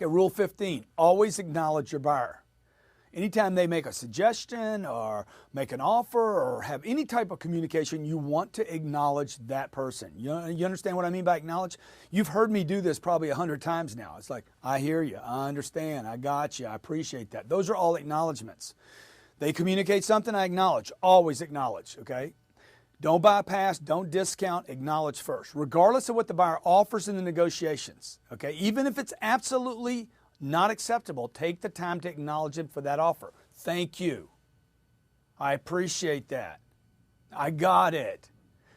Okay, rule 15, always acknowledge your buyer. Anytime they make a suggestion or make an offer or have any type of communication, you want to acknowledge that person. You understand what I mean by acknowledge? You've heard me do this probably 100 times now. It's like, I hear you, I understand, I got you, I appreciate that. Those are all acknowledgments. They communicate something, I acknowledge. Always acknowledge, okay? Don't bypass, don't discount, acknowledge first. Regardless of what the buyer offers in the negotiations, okay? Even if it's absolutely not acceptable, take the time to acknowledge it for that offer. Thank you. I appreciate that. I got it.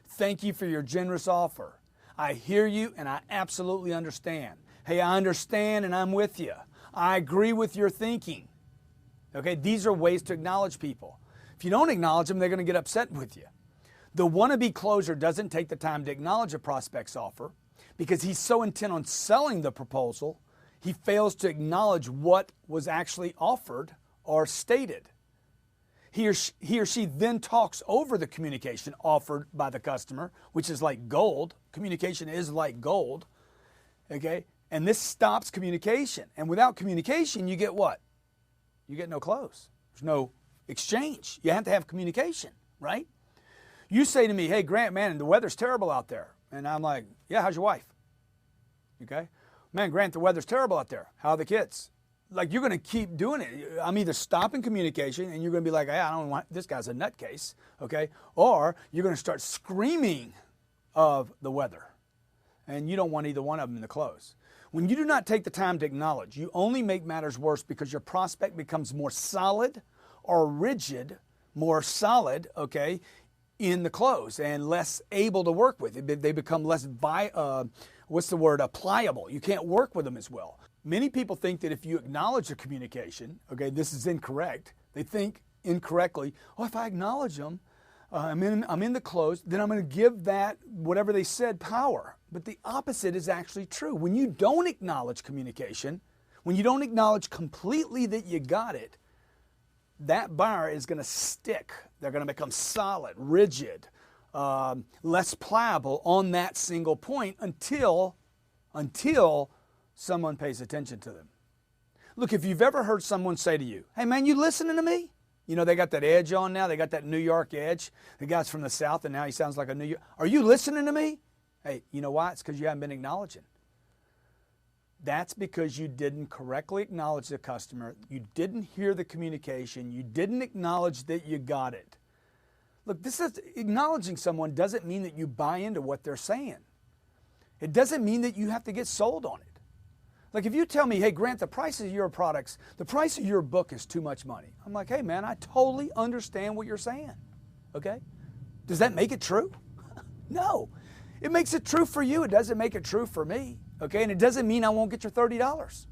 Thank you for your generous offer. I hear you and I absolutely understand. Hey, I understand and I'm with you. I agree with your thinking. Okay, these are ways to acknowledge people. If you don't acknowledge them, they're going to get upset with you. The wannabe closer doesn't take the time to acknowledge a prospect's offer because he's so intent on selling the proposal, he fails to acknowledge what was actually offered or stated. He or she then talks over the communication offered by the customer, which is like gold. Communication is like gold, okay? And this stops communication. And without communication, you get what? You get no close. There's no exchange. You have to have communication, right? You say to me, hey, Grant, man, the weather's terrible out there. And I'm like, yeah, how's your wife? Okay? Man, Grant, the weather's terrible out there. How are the kids? Like, you're going to keep doing it. I'm either stopping communication and you're going to be like, hey, I don't want, this guy's a nutcase, okay? Or you're going to start screaming of the weather. And you don't want either one of them in the close. When you do not take the time to acknowledge, you only make matters worse because your prospect becomes more solid or rigid, more solid, okay, in the close and less able to work with. They become less pliable. You can't work with them as well. Many people think that if you acknowledge the communication, okay, this is incorrect. They think incorrectly, oh, if I acknowledge them, I'm in the close, then I'm going to give that, whatever they said, power. But the opposite is actually true. When you don't acknowledge communication, when you don't acknowledge completely that you got it, that buyer is going to stick. They're going to become solid, rigid, less pliable on that single point until someone pays attention to them. Look, if you've ever heard someone say to you, hey man, you listening to me? You know, they got that edge on now. They got that New York edge. The guy's from the South and now he sounds like a New York. Are you listening to me? Hey, you know why? It's because you haven't been acknowledging. That's because you didn't correctly acknowledge the customer. You didn't hear the communication. You didn't acknowledge that you got it. Look, acknowledging someone doesn't mean that you buy into what they're saying. It doesn't mean that you have to get sold on it. Like if you tell me, hey, Grant, the price of your products, the price of your book is too much money. I'm like, hey, man, I totally understand what you're saying. Okay? Does that make it true? No. It makes it true for you. It doesn't make it true for me. Okay? And it doesn't mean I won't get your $30.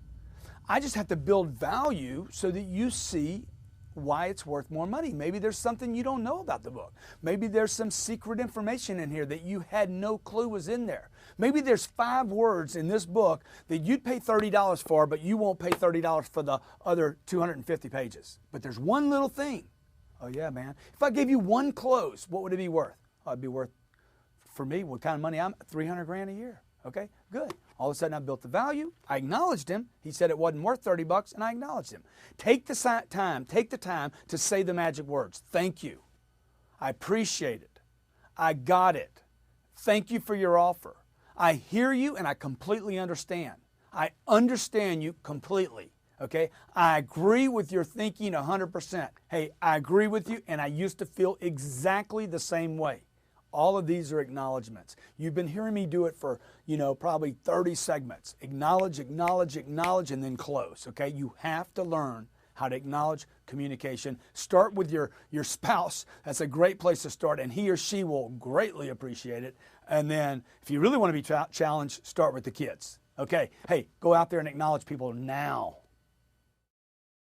I just have to build value so that you see why it's worth more money. Maybe there's something you don't know about the book. Maybe there's some secret information in here that you had no clue was in there. Maybe there's 5 words in this book that you'd pay $30 for, but you won't pay $30 for the other 250 pages. But there's one little thing. Oh yeah, man. If I gave you one close, what would it be worth? Oh, it'd be worth, for me, what kind of money I'm, 300 grand a year. Okay, good. All of a sudden I built the value. I acknowledged him. He said it wasn't worth 30 bucks and I acknowledged him. Take the time to say the magic words. Thank you. I appreciate it. I got it. Thank you for your offer. I hear you and I completely understand. I understand you completely. Okay, I agree with your thinking 100%. Hey, I agree with you and I used to feel exactly the same way. All of these are acknowledgments. You've been hearing me do it for, probably 30 segments. Acknowledge, acknowledge, acknowledge, and then close, okay? You have to learn how to acknowledge communication. Start with your spouse. That's a great place to start, and he or she will greatly appreciate it. And then if you really want to be challenged, start with the kids. Okay, hey, go out there and acknowledge people now.